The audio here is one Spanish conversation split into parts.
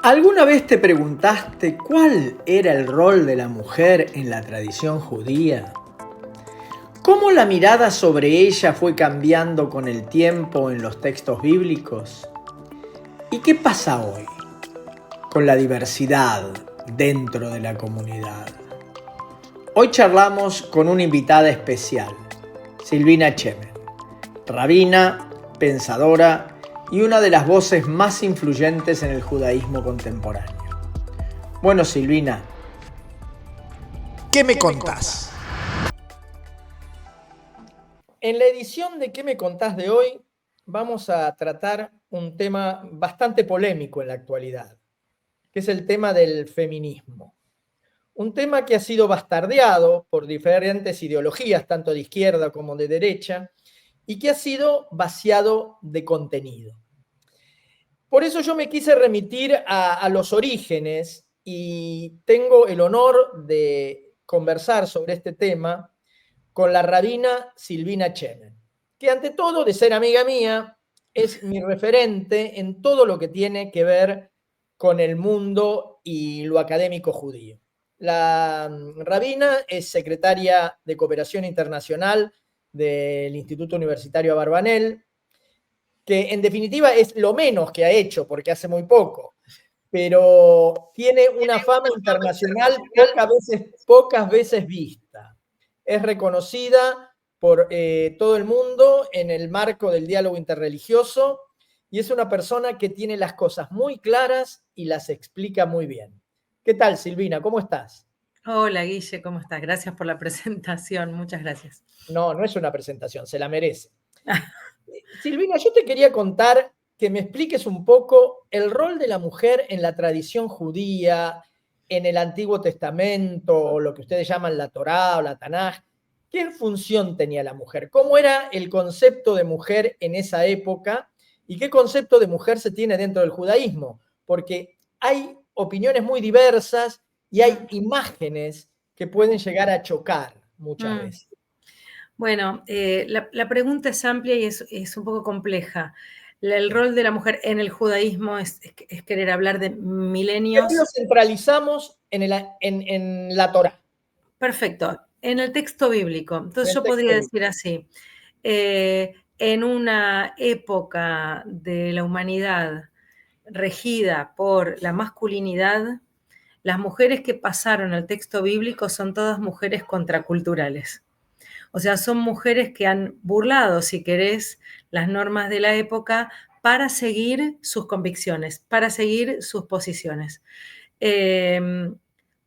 ¿Alguna vez te preguntaste cuál era el rol de la mujer en la tradición judía? ¿Cómo la mirada sobre ella fue cambiando con el tiempo en los textos bíblicos? ¿Y qué pasa hoy con la diversidad dentro de la comunidad? Hoy charlamos con una invitada especial, Silvina Chemen, rabina, pensadora y una de las voces más influyentes en el judaísmo contemporáneo. Bueno, Silvina, ¿qué me contás? En la edición de ¿Qué me contás de hoy? Vamos a tratar un tema bastante polémico en la actualidad, que es el tema del feminismo. Un tema que ha sido bastardeado por diferentes ideologías, tanto de izquierda como de derecha, y que ha sido vaciado de contenido. Por eso yo me quise remitir a los orígenes y tengo el honor de conversar sobre este tema con la rabina Silvina Chemen, que ante todo, de ser amiga mía, es mi referente en todo lo que tiene que ver con el mundo y lo académico judío. La rabina es secretaria de Cooperación Internacional del Instituto Universitario Abarbanel, que en definitiva es lo menos que ha hecho, porque hace muy poco, pero tiene una fama internacional pocas veces vista. Es reconocida por todo el mundo en el marco del diálogo interreligioso y es una persona que tiene las cosas muy claras y las explica muy bien. ¿Qué tal, Silvina? ¿Cómo estás? Hola Guille, ¿cómo estás? Gracias por la presentación, muchas gracias. No, no es una presentación, se la merece. Silvina, yo te quería contar que me expliques un poco el rol de la mujer en la tradición judía, en el Antiguo Testamento, o lo que ustedes llaman la Torá o la Tanaj. ¿Qué función tenía la mujer? ¿Cómo era el concepto de mujer en esa época? ¿Y qué concepto de mujer se tiene dentro del judaísmo? Porque hay opiniones muy diversas y hay imágenes que pueden llegar a chocar muchas Mm. veces. Bueno, la pregunta es amplia y es un poco compleja. El rol de la mujer en el judaísmo es querer hablar de Lo milenios. centralizamos en la Torá, Perfecto, en el texto bíblico. en Entonces el yo texto podría bíblico. decir así, en una época de la humanidad regida por la masculinidad, las mujeres que pasaron al texto bíblico son todas mujeres contraculturales. O sea, son mujeres que han burlado, si querés, las normas de la época para seguir sus convicciones, para seguir sus posiciones. Eh,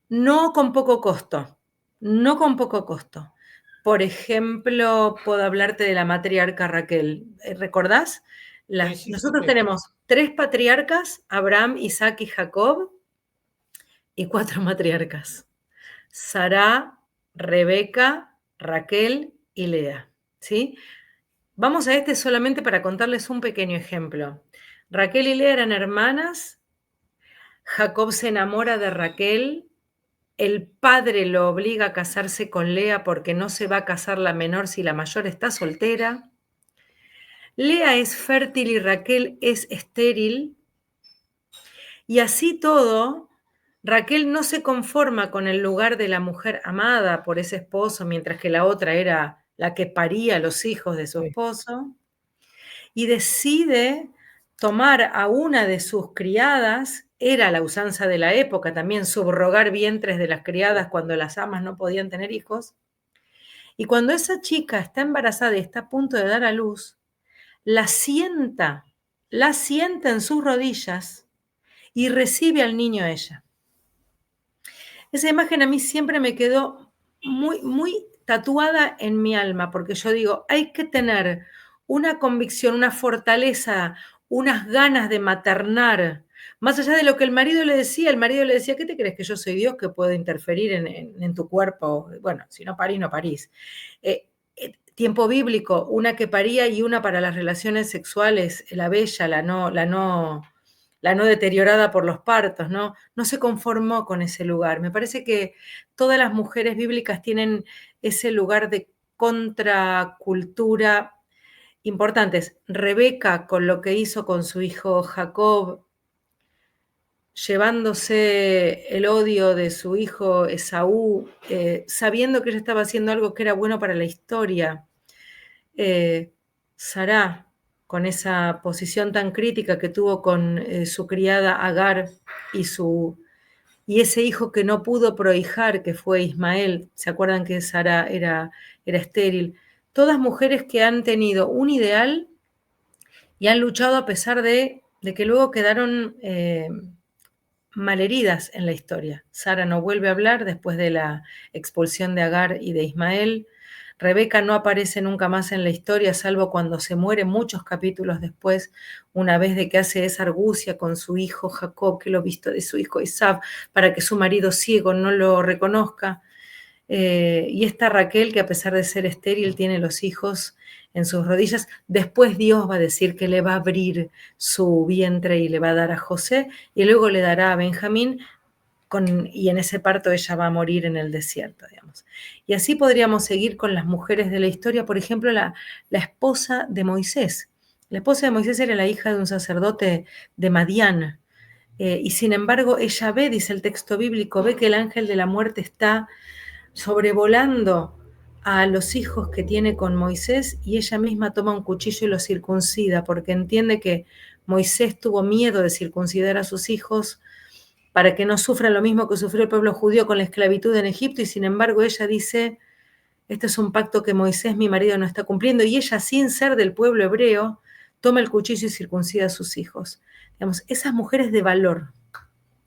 no con poco costo, no con poco costo. Por ejemplo, puedo hablarte de la matriarca Raquel. ¿Recordás? Sí, sí, sí, Nosotros sí. tenemos 3 patriarcas, Abraham, Isaac y Jacob, y 4 matriarcas. Sará, Rebeca, Raquel y Lea, ¿sí? Vamos a este solamente para contarles un pequeño ejemplo. Raquel y Lea eran hermanas, Jacob se enamora de Raquel, el padre lo obliga a casarse con Lea porque no se va a casar la menor si la mayor está soltera. Lea es fértil y Raquel es estéril. Y así todo, Raquel no se conforma con el lugar de la mujer amada por ese esposo, mientras que la otra era la que paría los hijos de su Sí. esposo, y decide tomar a una de sus criadas, era la usanza de la época también subrogar vientres de las criadas cuando las amas no podían tener hijos, y cuando esa chica está embarazada y está a punto de dar a luz, la sienta, la sienta en sus rodillas y recibe al niño ella. Esa imagen a mí siempre me quedó muy, muy tatuada en mi alma, porque yo digo, hay que tener una convicción, una fortaleza, unas ganas de maternar, más allá de lo que el marido le decía, ¿qué te crees que yo soy Dios que puedo interferir en tu cuerpo? Bueno, si no parís, no parís. Tiempo bíblico, una que paría y una para las relaciones sexuales, la bella, la no deteriorada por los partos, ¿no? No se conformó con ese lugar. Me parece que todas las mujeres bíblicas tienen ese lugar de contracultura importantes. Rebeca, con lo que hizo con su hijo Jacob, llevándose el odio de su hijo Esaú, sabiendo que ella estaba haciendo algo que era bueno para la historia. Sará, con esa posición tan crítica que tuvo con su criada Agar y ese hijo que no pudo prohijar, que fue Ismael, ¿se acuerdan que Sara era estéril? Todas mujeres que han tenido un ideal y han luchado a pesar de que luego quedaron malheridas en la historia. Sara no vuelve a hablar después de la expulsión de Agar y de Ismael. Rebeca no aparece nunca más en la historia, salvo cuando se muere muchos capítulos después, una vez de que hace esa argucia con su hijo Jacob, que lo visto de su hijo Isaac, para que su marido ciego no lo reconozca. Y esta Raquel, que a pesar de ser estéril, tiene los hijos en sus rodillas. Después Dios va a decir que le va a abrir su vientre y le va a dar a José, y luego le dará a Benjamín, y en ese parto ella va a morir en el desierto, digamos. Y así podríamos seguir con las mujeres de la historia. Por ejemplo, la esposa de Moisés. La esposa de Moisés era la hija de un sacerdote de Madián. Y sin embargo, ella ve, dice el texto bíblico, ve que el ángel de la muerte está sobrevolando a los hijos que tiene con Moisés, y ella misma toma un cuchillo y los circuncida, porque entiende que Moisés tuvo miedo de circuncidar a sus hijos para que no sufran lo mismo que sufrió el pueblo judío con la esclavitud en Egipto, y sin embargo ella dice, este es un pacto que Moisés, mi marido, no está cumpliendo, y ella, sin ser del pueblo hebreo, toma el cuchillo y circuncida a sus hijos. Digamos, esas mujeres de valor.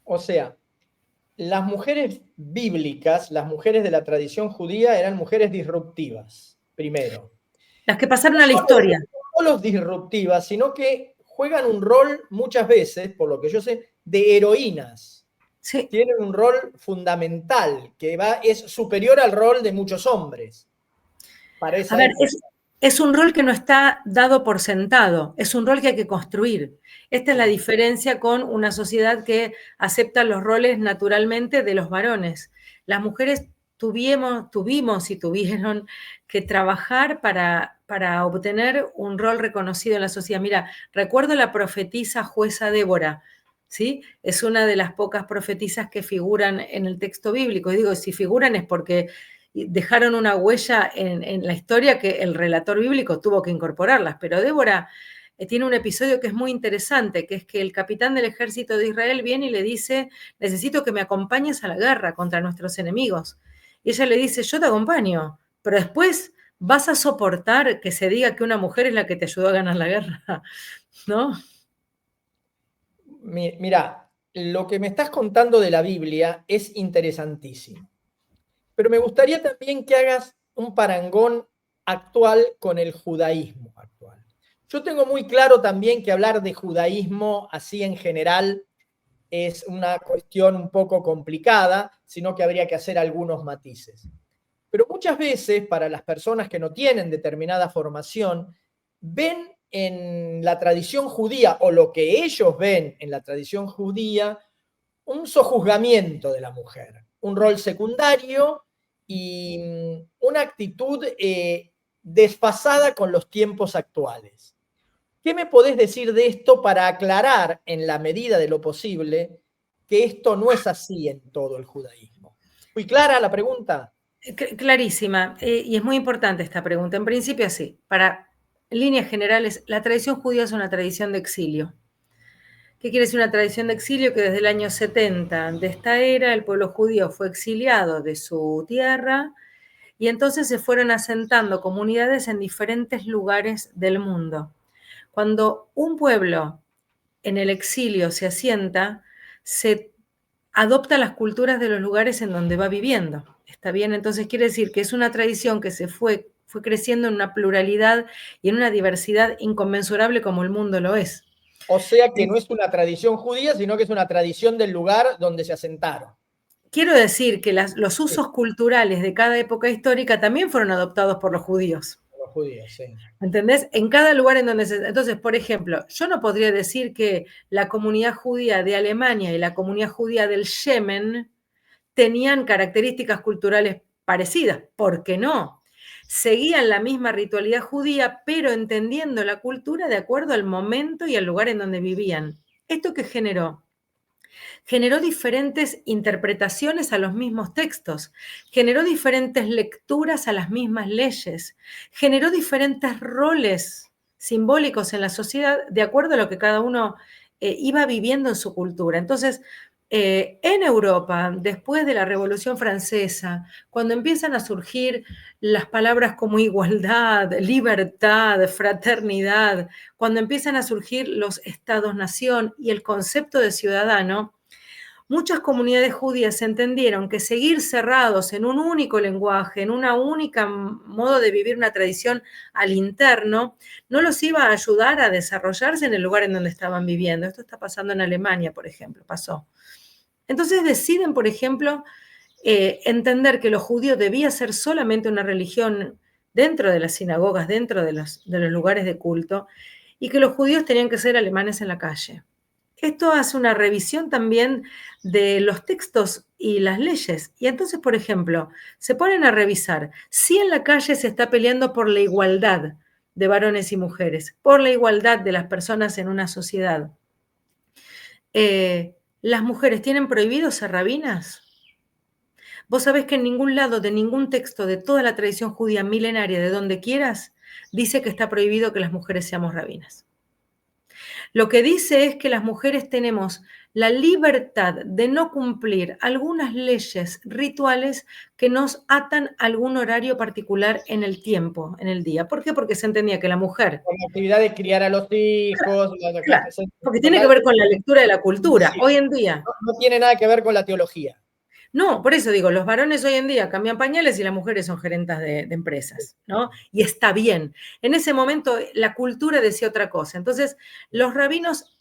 O sea, las mujeres bíblicas, las mujeres de la tradición judía, eran mujeres disruptivas, primero. Las que pasaron a la historia. No solo disruptivas, sino que juegan un rol muchas veces, por lo que yo sé, de heroínas. Sí. Tienen un rol fundamental, que es superior al rol de muchos hombres. Para esa A ver, época. es un rol que no está dado por sentado, es un rol que hay que construir. Esta es la diferencia con una sociedad que acepta los roles naturalmente de los varones. Las mujeres tuvimos y tuvieron que trabajar para obtener un rol reconocido en la sociedad. Mira, recuerdo la profetisa jueza Débora, ¿sí? Es una de las pocas profetisas que figuran en el texto bíblico. Y digo, si figuran es porque dejaron una huella en la historia que el relator bíblico tuvo que incorporarlas. Pero Débora tiene un episodio que es muy interesante, que es que el capitán del ejército de Israel viene y le dice, necesito que me acompañes a la guerra contra nuestros enemigos. Y ella le dice, yo te acompaño, pero después vas a soportar que se diga que una mujer es la que te ayudó a ganar la guerra, ¿no? Mira, lo que me estás contando de la Biblia es interesantísimo. Pero me gustaría también que hagas un parangón actual con el judaísmo actual. Yo tengo muy claro también que hablar de judaísmo así en general es una cuestión un poco complicada, sino que habría que hacer algunos matices. Pero muchas veces, para las personas que no tienen determinada formación, ven en la tradición judía, o lo que ellos ven en la tradición judía, un sojuzgamiento de la mujer, un rol secundario y una actitud desfasada con los tiempos actuales. ¿Qué me podés decir de esto para aclarar, en la medida de lo posible, que esto no es así en todo el judaísmo? ¿Fui clara la pregunta? Clarísima, y es muy importante esta pregunta. En principio, sí, en líneas generales, la tradición judía es una tradición de exilio. ¿Qué quiere decir una tradición de exilio? Que desde el año 70 de esta era, el pueblo judío fue exiliado de su tierra, y entonces se fueron asentando comunidades en diferentes lugares del mundo. Cuando un pueblo en el exilio se asienta, se adopta las culturas de los lugares en donde va viviendo. ¿Está bien? Entonces quiere decir que es una tradición que se fue creciendo en una pluralidad y en una diversidad inconmensurable como el mundo lo es. O sea que no es una tradición judía, sino que es una tradición del lugar donde se asentaron. Quiero decir que los usos culturales de cada época histórica también fueron adoptados por los judíos. Los judíos, sí. ¿Entendés? En cada lugar en donde Entonces, por ejemplo, yo no podría decir que la comunidad judía de Alemania y la comunidad judía del Yemen tenían características culturales parecidas. ¿Por qué no? Seguían la misma ritualidad judía, pero entendiendo la cultura de acuerdo al momento y al lugar en donde vivían. ¿Esto qué generó? generó diferentes interpretaciones a los mismos textos, generó diferentes lecturas a las mismas leyes, generó diferentes roles simbólicos en la sociedad de acuerdo a lo que cada uno iba viviendo en su cultura. Entonces, en Europa, después de la Revolución Francesa, cuando empiezan a surgir las palabras como igualdad, libertad, fraternidad, cuando empiezan a surgir los estados-nación y el concepto de ciudadano, muchas comunidades judías entendieron que seguir cerrados en un único lenguaje, en una única modo de vivir una tradición al interno, no los iba a ayudar a desarrollarse en el lugar en donde estaban viviendo. Esto está pasando en Alemania, por ejemplo, pasó. Entonces deciden, por ejemplo, entender que los judíos debía ser solamente una religión dentro de las sinagogas, dentro de los lugares de culto, y que los judíos tenían que ser alemanes en la calle. Esto hace una revisión también de los textos y las leyes. Y entonces, por ejemplo, se ponen a revisar si en la calle se está peleando por la igualdad de varones y mujeres, por la igualdad de las personas en una sociedad. ¿Las mujeres tienen prohibido ser rabinas? Vos sabés que en ningún lado de ningún texto de toda la tradición judía milenaria, de donde quieras, dice que está prohibido que las mujeres seamos rabinas. Lo que dice es que las mujeres tenemos la libertad de no cumplir algunas leyes rituales que nos atan a algún horario particular en el tiempo, en el día. ¿Por qué? Porque se entendía que la mujer... Con la actividad de criar a los hijos. Claro, porque tiene que ver con la lectura de la cultura. Sí. Hoy en día... No tiene nada que ver con la teología. No, por eso digo, los varones hoy en día cambian pañales y las mujeres son gerentas de empresas, ¿no? Y está bien. En ese momento la cultura decía otra cosa. Entonces, los rabinos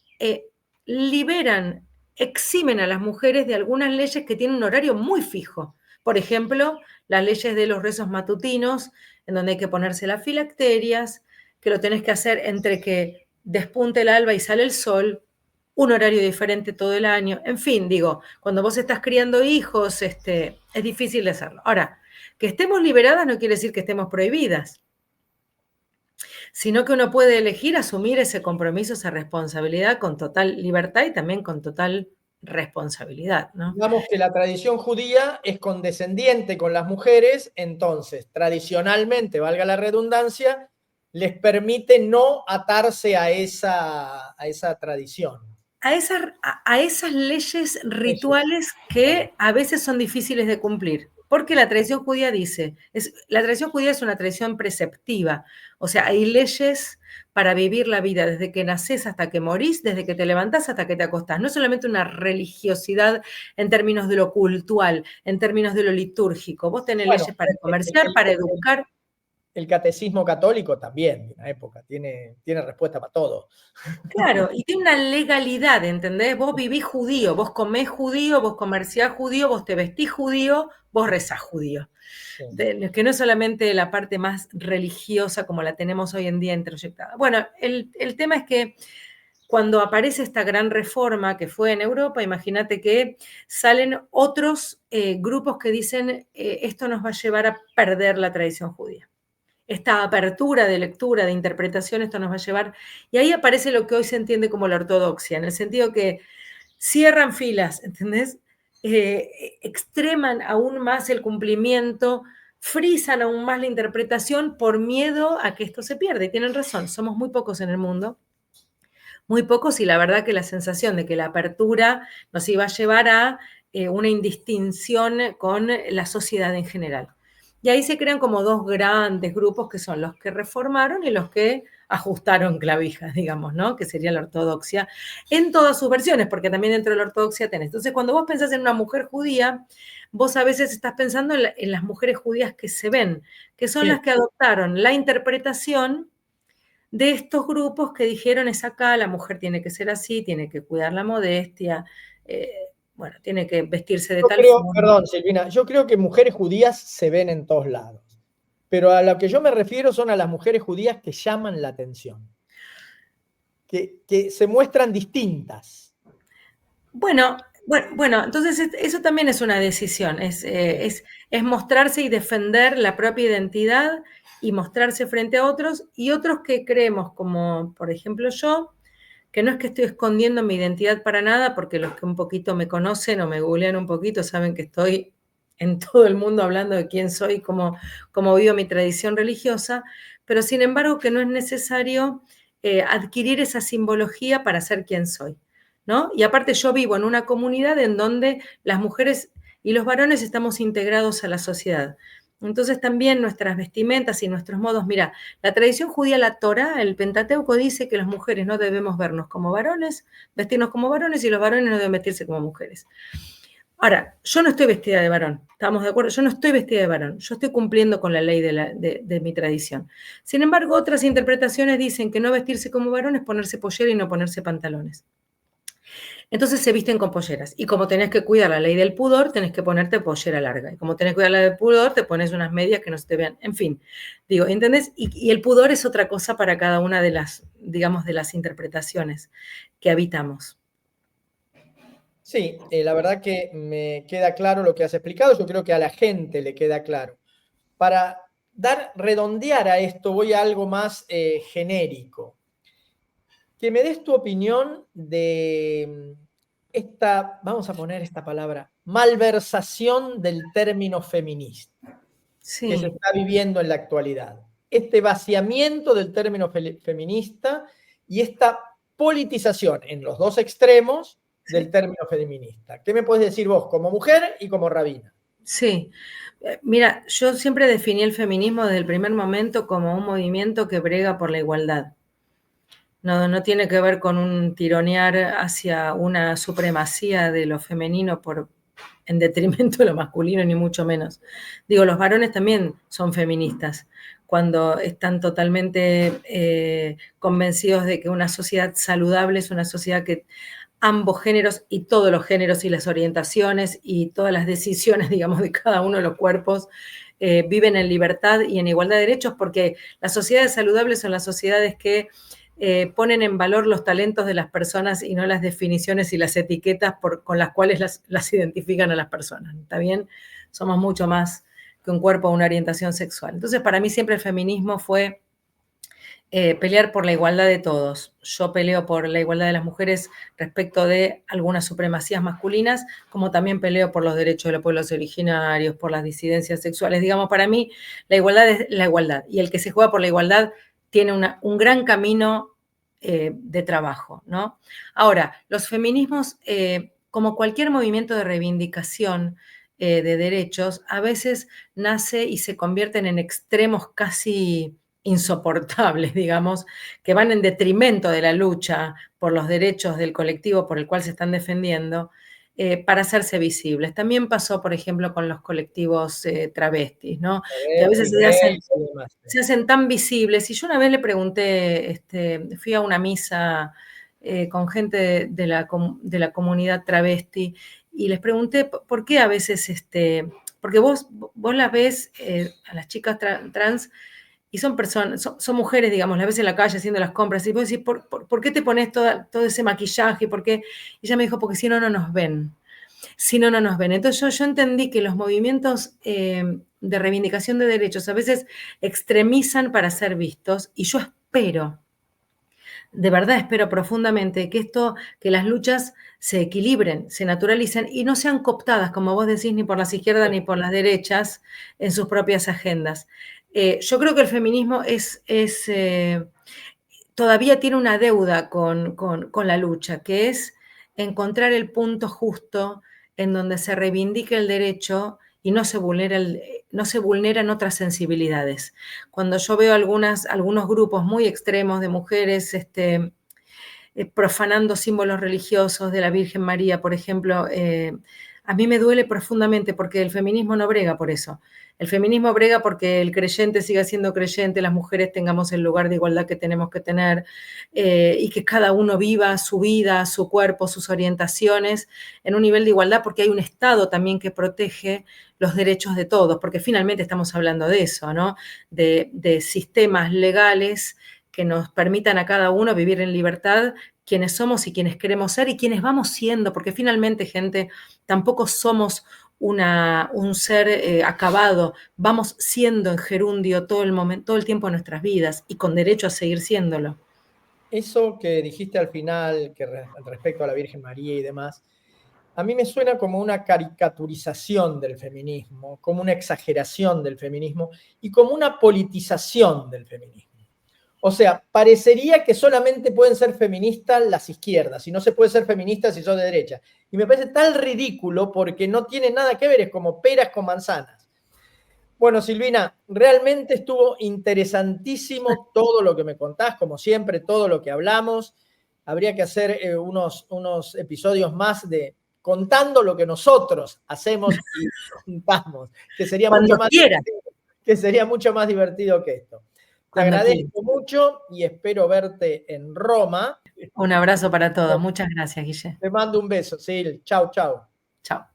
liberan, eximen a las mujeres de algunas leyes que tienen un horario muy fijo. Por ejemplo, las leyes de los rezos matutinos, en donde hay que ponerse las filacterias, que lo tenés que hacer entre que despunte el alba y sale el sol, un horario diferente todo el año. En fin, digo, cuando vos estás criando hijos, es difícil de hacerlo. Ahora, que estemos liberadas no quiere decir que estemos prohibidas, sino que uno puede elegir asumir ese compromiso, esa responsabilidad con total libertad y también con total responsabilidad, ¿no? Digamos que la tradición judía es condescendiente con las mujeres, entonces, tradicionalmente, valga la redundancia, les permite no atarse a esa tradición. A esas leyes rituales que a veces son difíciles de cumplir. Porque la tradición judía dice, la tradición judía es una tradición preceptiva, o sea, hay leyes para vivir la vida desde que nacés hasta que morís, desde que te levantás hasta que te acostás. No es solamente una religiosidad en términos de lo cultural, en términos de lo litúrgico. Vos tenés leyes para comerciar, para educar. El catecismo católico también, de una época, tiene respuesta para todo. Claro, y tiene una legalidad, ¿entendés? Vos vivís judío, vos comés judío, vos comerciás judío, vos te vestís judío, vos rezás judío. Sí. Que no es solamente la parte más religiosa como la tenemos hoy en día introyectada. Bueno, el tema es que cuando aparece esta gran reforma que fue en Europa, imagínate que salen otros grupos que dicen esto nos va a llevar a perder la tradición judía. Esta apertura de lectura, de interpretación, esto nos va a llevar, y ahí aparece lo que hoy se entiende como la ortodoxia, en el sentido que cierran filas, ¿entendés? Extreman aún más el cumplimiento, frisan aún más la interpretación por miedo a que esto se pierda. Y tienen razón, somos muy pocos en el mundo, muy pocos, y la verdad que la sensación de que la apertura nos iba a llevar a una indistinción con la sociedad en general. Y ahí se crean como dos grandes grupos que son los que reformaron y los que ajustaron clavijas, digamos, ¿no? Que sería la ortodoxia, en todas sus versiones, porque también dentro de la ortodoxia tenés. Entonces, cuando vos pensás en una mujer judía, vos a veces estás pensando en las mujeres judías que se ven, que son las que adoptaron la interpretación de estos grupos que dijeron es acá, la mujer tiene que ser así, tiene que cuidar la modestia, bueno, tiene que vestirse de tal forma. Perdón, Silvina, yo creo que mujeres judías se ven en todos lados, pero a lo que yo me refiero son a las mujeres judías que llaman la atención, que se muestran distintas. Bueno, entonces eso también es una decisión, es mostrarse y defender la propia identidad y mostrarse frente a otros, y otros que creemos, como por ejemplo yo, que no es que estoy escondiendo mi identidad para nada, porque los que un poquito me conocen o me googlean un poquito saben que estoy en todo el mundo hablando de quién soy, cómo vivo mi tradición religiosa, pero sin embargo que no es necesario adquirir esa simbología para ser quien soy, ¿no? Y aparte yo vivo en una comunidad en donde las mujeres y los varones estamos integrados a la sociedad. Entonces también nuestras vestimentas y nuestros modos, mira, la tradición judía, la Torá, el Pentateuco dice que las mujeres no debemos vernos como varones, vestirnos como varones, y los varones no deben vestirse como mujeres. Ahora, yo no estoy vestida de varón, ¿estamos de acuerdo? Yo no estoy vestida de varón, yo estoy cumpliendo con la ley de mi tradición. Sin embargo, otras interpretaciones dicen que no vestirse como varón es ponerse pollera y no ponerse pantalones. Entonces se visten con polleras. Y como tenés que cuidar la ley del pudor, tenés que ponerte pollera larga. Y como tenés que cuidar la ley del pudor, te pones unas medias que no se te vean. En fin, digo, ¿entendés? Y el pudor es otra cosa para cada una de las, digamos, de las interpretaciones que habitamos. Sí, la verdad que me queda claro lo que has explicado, yo creo que a la gente le queda claro. Para redondear a esto, voy a algo más genérico. Que me des tu opinión de esta, vamos a poner esta palabra, malversación del término feminista que se Sí, está viviendo en la actualidad. Este vaciamiento del término feminista y esta politización en los dos extremos del sí. término feminista. ¿Qué me puedes decir vos como mujer y como rabina? Sí, mira, yo siempre definí el feminismo desde el primer momento como un movimiento que brega por la igualdad. No, no tiene que ver con un tironear hacia una supremacía de lo femenino en detrimento de lo masculino, ni mucho menos. Digo, los varones también son feministas cuando están totalmente convencidos de que una sociedad saludable es una sociedad que ambos géneros y todos los géneros y las orientaciones y todas las decisiones, digamos, de cada uno de los cuerpos viven en libertad y en igualdad de derechos, porque las sociedades saludables son las sociedades que ponen en valor los talentos de las personas y no las definiciones y las etiquetas con las cuales las identifican a las personas. ¿Está bien? Somos mucho más que un cuerpo o una orientación sexual. Entonces, para mí siempre el feminismo fue pelear por la igualdad de todos. Yo peleo por la igualdad de las mujeres respecto de algunas supremacías masculinas, como también peleo por los derechos de los pueblos originarios, por las disidencias sexuales. Digamos, para mí la igualdad es la igualdad, y el que se juega por la igualdad tiene un gran camino de trabajo, ¿no? Ahora, los feminismos, como cualquier movimiento de reivindicación de derechos, a veces nace y se convierten en extremos casi insoportables, digamos, que van en detrimento de la lucha por los derechos del colectivo por el cual se están defendiendo, para hacerse visibles. También pasó, por ejemplo, con los colectivos travestis, ¿no? Que a veces Gays y demás. se hacen tan visibles. Y yo una vez le pregunté, fui a una misa con gente de la comunidad travesti, y les pregunté por qué a veces, porque vos las ves a las chicas trans, y son personas, son mujeres, digamos, las ves en la calle haciendo las compras, y vos decís, ¿por qué te pones todo ese maquillaje? ¿Por qué? Y ella me dijo, porque si no, no nos ven. Si no, no nos ven. Entonces yo entendí que los movimientos de reivindicación de derechos a veces extremizan para ser vistos, y yo espero, de verdad espero profundamente que las luchas se equilibren, se naturalicen y no sean cooptadas, como vos decís, ni por las izquierdas ni por las derechas en sus propias agendas. Yo creo que el feminismo todavía tiene una deuda con la lucha, que es encontrar el punto justo en donde se reivindique el derecho y no se vulneran otras sensibilidades. Cuando yo veo algunos grupos muy extremos de mujeres profanando símbolos religiosos de la Virgen María, por ejemplo, a mí me duele profundamente, porque el feminismo no brega por eso. El feminismo brega porque el creyente siga siendo creyente, las mujeres tengamos el lugar de igualdad que tenemos que tener, y que cada uno viva su vida, su cuerpo, sus orientaciones en un nivel de igualdad, porque hay un Estado también que protege los derechos de todos, porque finalmente estamos hablando de eso, ¿no? De sistemas legales que nos permitan a cada uno vivir en libertad quienes somos y quienes queremos ser y quienes vamos siendo, porque finalmente, gente, tampoco somos un ser acabado, vamos siendo en gerundio todo el tiempo de nuestras vidas y con derecho a seguir siéndolo. eso que dijiste al final, que respecto a la Virgen María y demás, a mí me suena como una caricaturización del feminismo, como una exageración del feminismo y como una politización del feminismo. O sea, parecería que solamente pueden ser feministas las izquierdas y no se puede ser feminista si sos de derecha. Y me parece tan ridículo porque no tiene nada que ver, es como peras con manzanas. Bueno, Silvina, realmente estuvo interesantísimo todo lo que me contás, como siempre, todo lo que hablamos. Habría que hacer unos episodios más de contando lo que nosotros hacemos y contamos, que sería Cuando quieras. que sería mucho más divertido que esto. Te Cuando agradezco quieras. mucho y espero verte en Roma. Un abrazo para todos. Muchas gracias, Guille. Te mando un beso, Sil. Chau, chau. Chao.